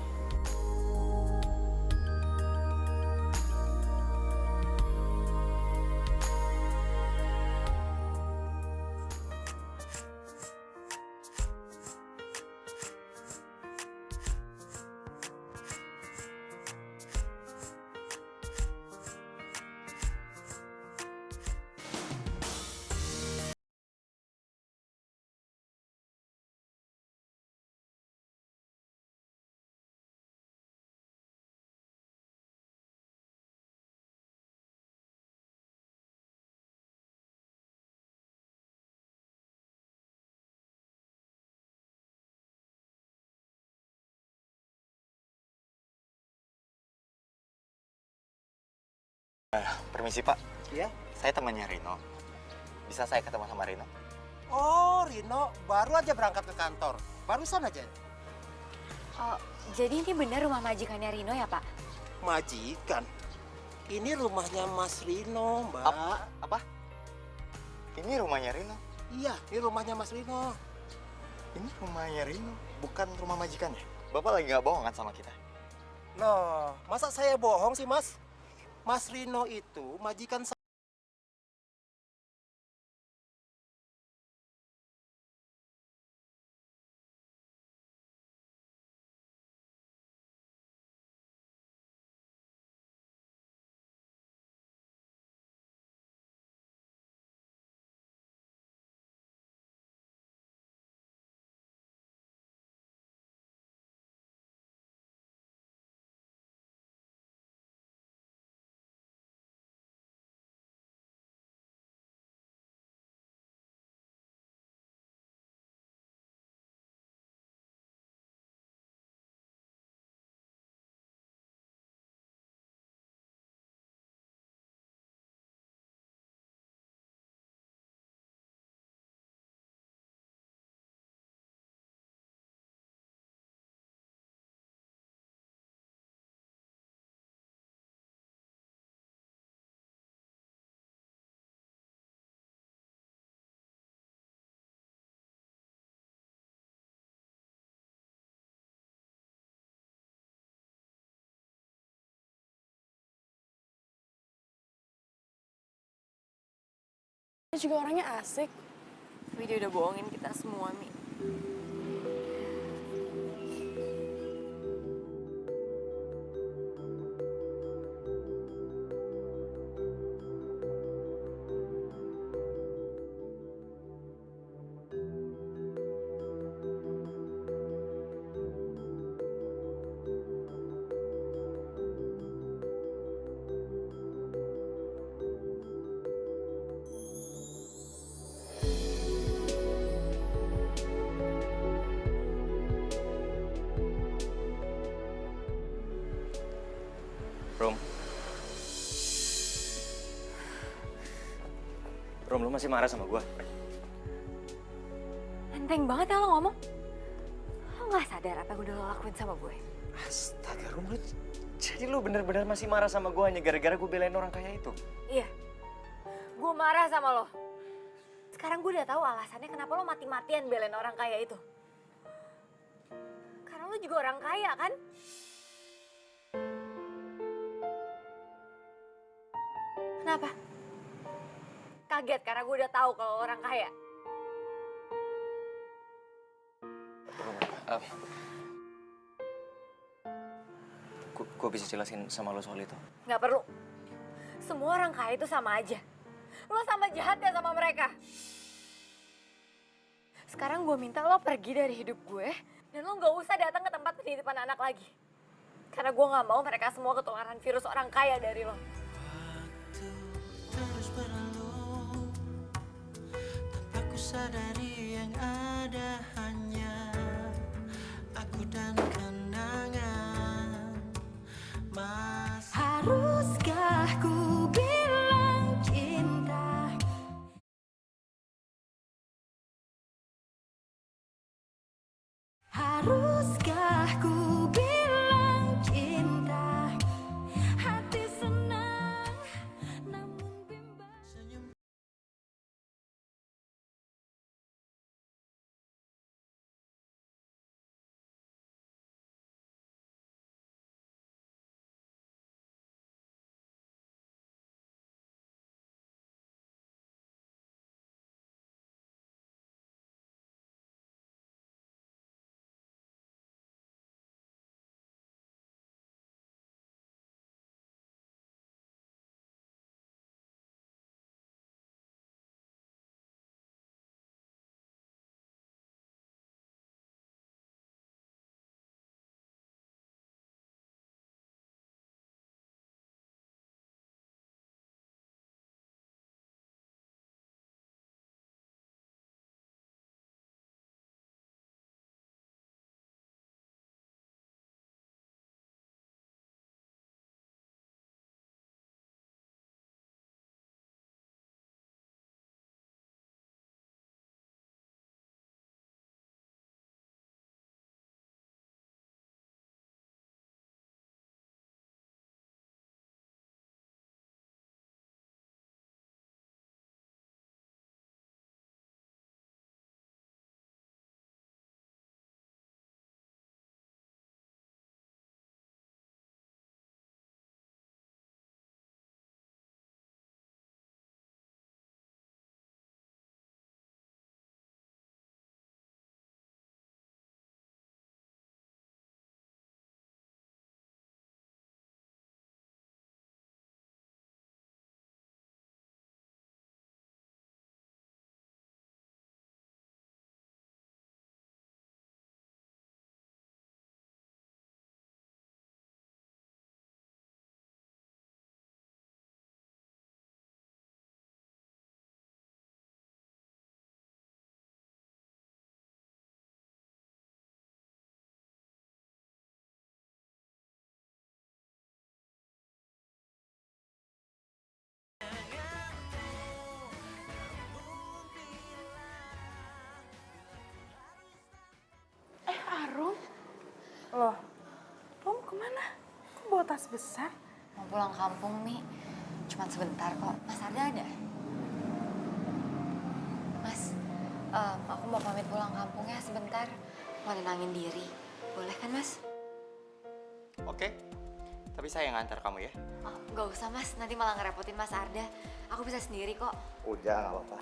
Permisi Pak. Iya? Saya temannya Rino. Bisa saya ketemu sama Rino? Oh, Rino baru aja berangkat ke kantor. Barusan aja. Oh, jadi ini benar rumah majikannya Rino ya, Pak? Majikan? Ini rumahnya Mas Rino, Mbak. Apa? Ini rumahnya Rino? Iya, ini rumahnya Mas Rino. Ini rumahnya Rino, bukan rumah majikannya. Bapak lagi nggak bohong kan sama kita? Loh, masa saya bohong sih, Mas? Mas Rino itu majikan saya. Dia juga orangnya asik. Tapi dia udah bohongin kita semua, Mi. Rom. Rom, lu masih marah sama gua? Enteng banget ya lo ngomong. Lo gak sadar apa yang udah lo lakuin sama gue? Astaga, Rom, jadi lu bener-bener masih marah sama gua hanya gara-gara gue belain orang kaya itu? Iya, gue marah sama lo. Sekarang gue udah tahu alasannya kenapa lo mati-matian belain orang kaya itu. Karena lo juga orang kaya kan? Kenapa? Kaget karena gue udah tahu kalau lo orang kaya. Gue bisa jelasin sama lo soal itu? Nggak perlu. Semua orang kaya itu sama aja. Lo sama jahat ya sama mereka. Sekarang gue minta lo pergi dari hidup gue. Dan lo nggak usah datang ke tempat penitipan anak lagi. Karena gue nggak mau mereka semua ketularan virus orang kaya dari lo. Terus berlalu tanpa ku sadari yang ada hanya aku dan kenangan. Mas, haruskah ku bilang cinta? Haruskah ku bilang cinta? Hati senang namun bimbang senyum. Loh, lo mau kemana? Kok bawa tas besar? Mau pulang kampung nih. Cuma sebentar kok. Mas Arda ada? Mas, aku mau pamit pulang kampung ya sebentar. Mau nenangin diri. Boleh kan, Mas? Oke, tapi saya yang ngantar kamu ya. Oh, gak usah, Mas. Nanti malah ngerepotin Mas Arda. Aku bisa sendiri kok. Udah, nggak apa-apa.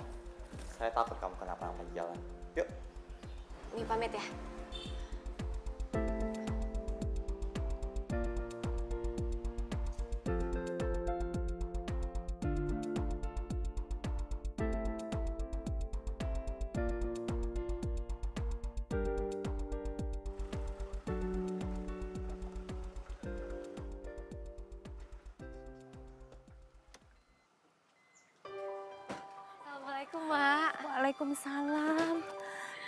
Saya takut kamu kenapa-napa di jalan. Yuk. Ini pamit ya. Assalamualaikum, Mak. Waalaikumsalam.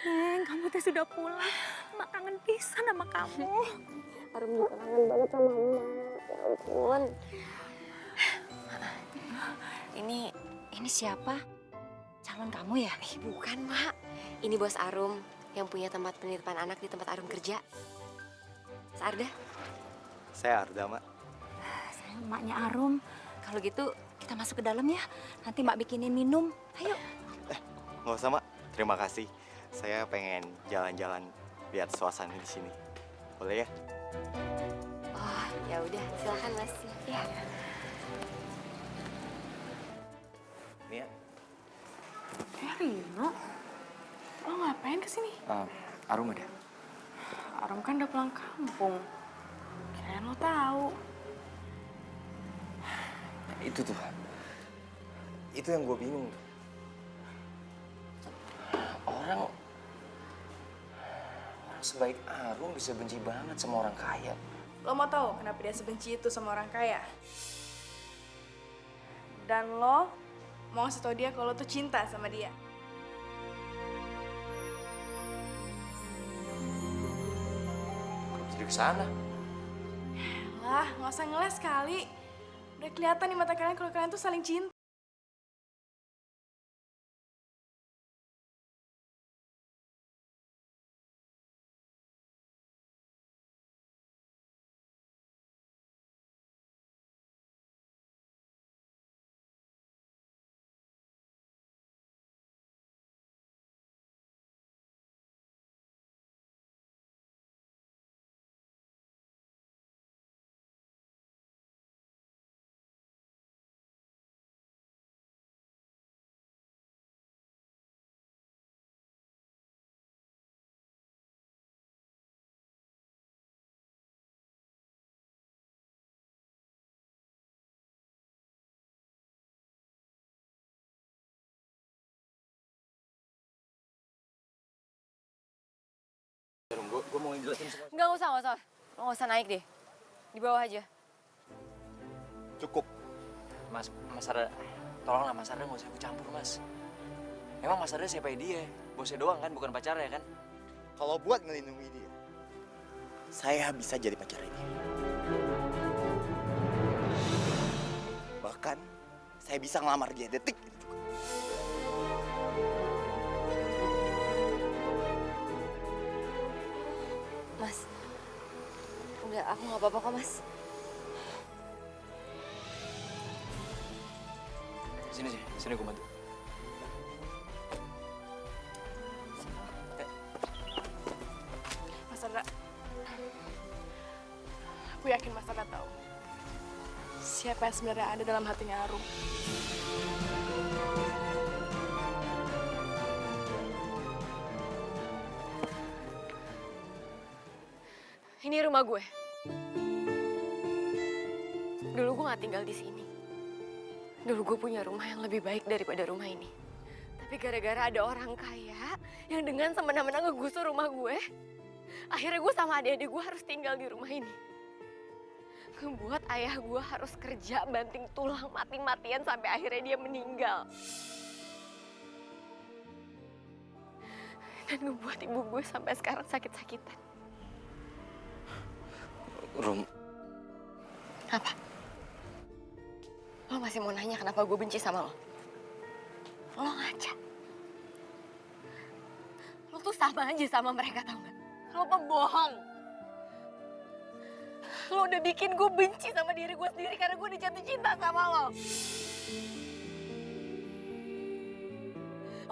Neng, kamu teh sudah pulang. Mak kangen pisan sama kamu. Arum juga kangen banget sama emak. Ya ampun. Ini siapa? Calon kamu ya? Bukan, Mak. Ini bos Arum yang punya tempat penitipan anak di tempat Arum kerja. Mas Arda? Saya Arda, Mak. Saya emaknya Arum. Kalau gitu kita masuk ke dalam ya. Nanti Mak bikinin minum. Ayo. Nggak usah, Mak. Terima kasih. Saya pengen jalan-jalan lihat suasana di sini. Boleh ya? Oh, ya udah. Silakan, Mas. Ya. Nia, Rino, lo ngapain kesini? Arum ada? Arum kan udah pulang kampung. Kirain lo tahu. Itu tuh. Itu yang gue bingung. Orang sebaik Arum bisa benci banget sama orang kaya. Lo mau tahu kenapa dia sebenci itu sama orang kaya? Dan lo mau ngasih tau dia kalau lo tuh cinta sama dia. Jadi kesana. Lah, nggak usah ngeles kali. Udah kelihatan di mata kalian kalau kalian tuh saling cinta. Gue mau ngejelasin semua. Nggak usah. Lo nggak usah naik deh. Di bawah aja. Cukup. Mas Arda, tolonglah Mas Arda nggak usah ikut campur, Mas. Emang Mas Arda siapa dia? Bosnya doang kan, bukan pacarnya kan? Kalau buat ngelindungi dia, saya bisa jadi pacarnya dia. Bahkan, saya bisa ngelamar dia detik itu juga. Mas, udah aku nggak apa-apa kok, Mas. Sini gue bantu. Mas Arda, aku yakin Mas Arda tahu siapa yang sebenarnya ada dalam hatinya Arum. Ini rumah gue. Dulu gue nggak tinggal di sini. Dulu gue punya rumah yang lebih baik daripada rumah ini. Tapi gara-gara ada orang kaya yang dengan semena-mena ngegusur rumah gue, akhirnya gue sama adik-adik gue harus tinggal di rumah ini. Ngebuat ayah gue harus kerja banting tulang mati-matian sampai akhirnya dia meninggal. Dan ngebuat ibu gue sampai sekarang sakit-sakitan. Rum. Apa? Lo masih mau nanya kenapa gue benci sama lo? Lo ngaca. Lo tuh sama aja sama mereka, tau gak? Lo pembohong. Lo udah bikin gue benci sama diri gue sendiri karena gue jatuh cinta sama lo.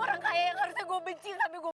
Orang kaya yang harusnya gue benci sampai gue...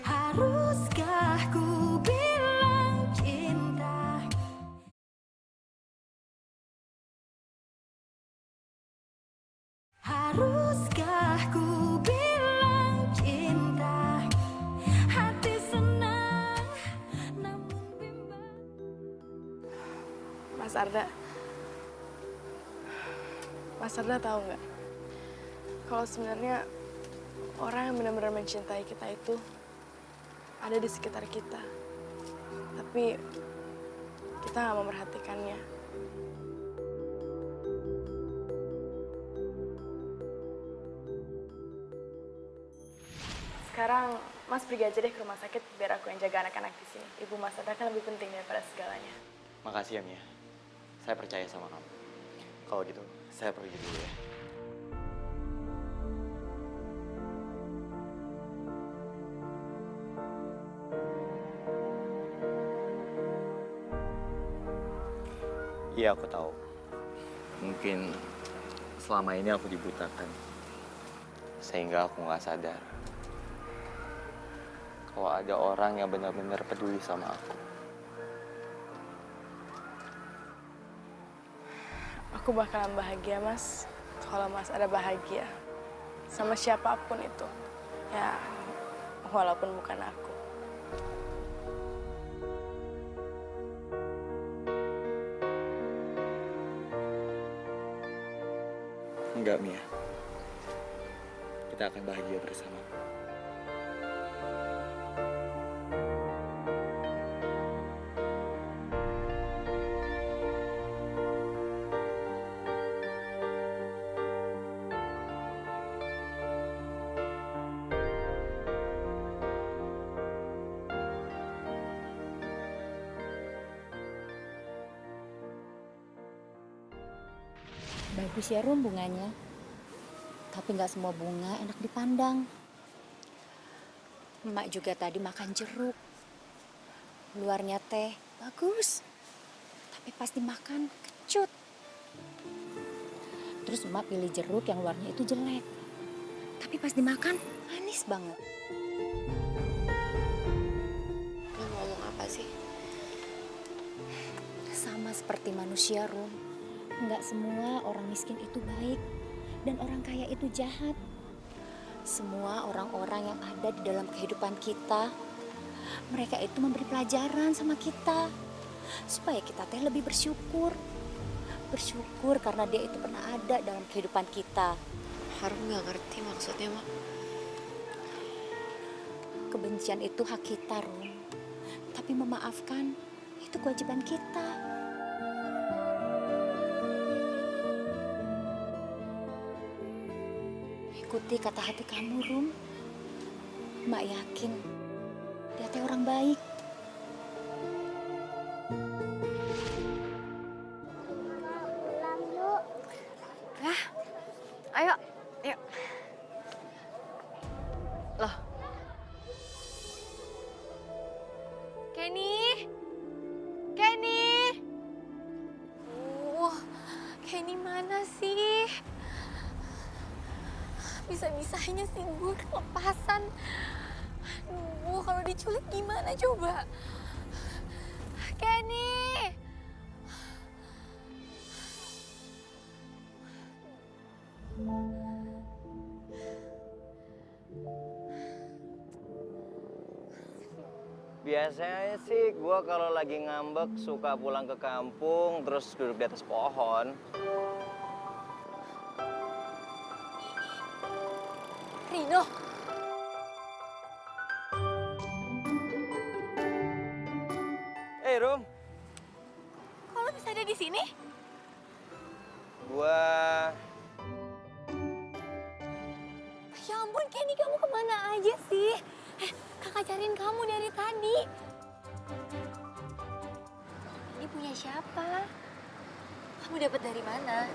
Haruskah ku bilang cinta? Haruskah ku bilang cinta? Hati senang namun bimbang. Mas Arda tahu nggak? Kalau sebenarnya orang yang benar-benar mencintai kita itu ada di sekitar kita. Tapi kita nggak memperhatikannya. Sekarang Mas pergi aja deh ke rumah sakit biar aku yang jaga anak-anak di sini. Ibu Mas Arda kan lebih penting daripada segalanya. Makasih ya Mia. Saya percaya sama kamu. Kalau gitu, saya pergi dulu ya. Iya, aku tahu. Mungkin selama ini aku dibutakan. Sehingga aku nggak sadar kalau ada orang yang benar-benar peduli sama aku. Aku bakalan bahagia, Mas. Kalau Mas ada bahagia sama siapapun itu. Ya, walaupun bukan aku. Enggak, Mia. Kita akan bahagia bersama. Bagus ya Rum bunganya. Tapi nggak semua bunga enak dipandang. Emak juga tadi makan jeruk. Luarnya teh bagus. Tapi pas dimakan kecut. Terus emak pilih jeruk yang luarnya itu jelek. Tapi pas dimakan manis banget. Lo ngomong apa sih? Sama seperti manusia Rum. Nggak semua orang miskin itu baik. Dan orang kaya itu jahat. Semua orang-orang yang ada di dalam kehidupan kita, mereka itu memberi pelajaran sama kita. supaya kita teh lebih bersyukur. Bersyukur karena dia itu pernah ada dalam kehidupan kita. Harum nggak ngerti maksudnya, Mak. Kebencian itu hak kita, Rum. Tapi memaafkan itu kewajiban kita. Ikuti kata hati kamu, Rum. Mak yakin dia teh orang baik. Hah? Ayo, yuk. Loh. Kenny? Kenny? Kenny mana sih? Bisa-bisanya sih gue kelepasan. Aduh, kalau diculik gimana coba? Kenny! Biasanya sih gue kalau lagi ngambek suka pulang ke kampung terus duduk di atas pohon. Rino! Eh, Rum. Kok lo bisa ada di sini? Gua... Ya ampun, Kenny, kamu kemana aja sih? Kakak cariin kamu dari tadi. Ini punya siapa? Kamu dapat dari mana?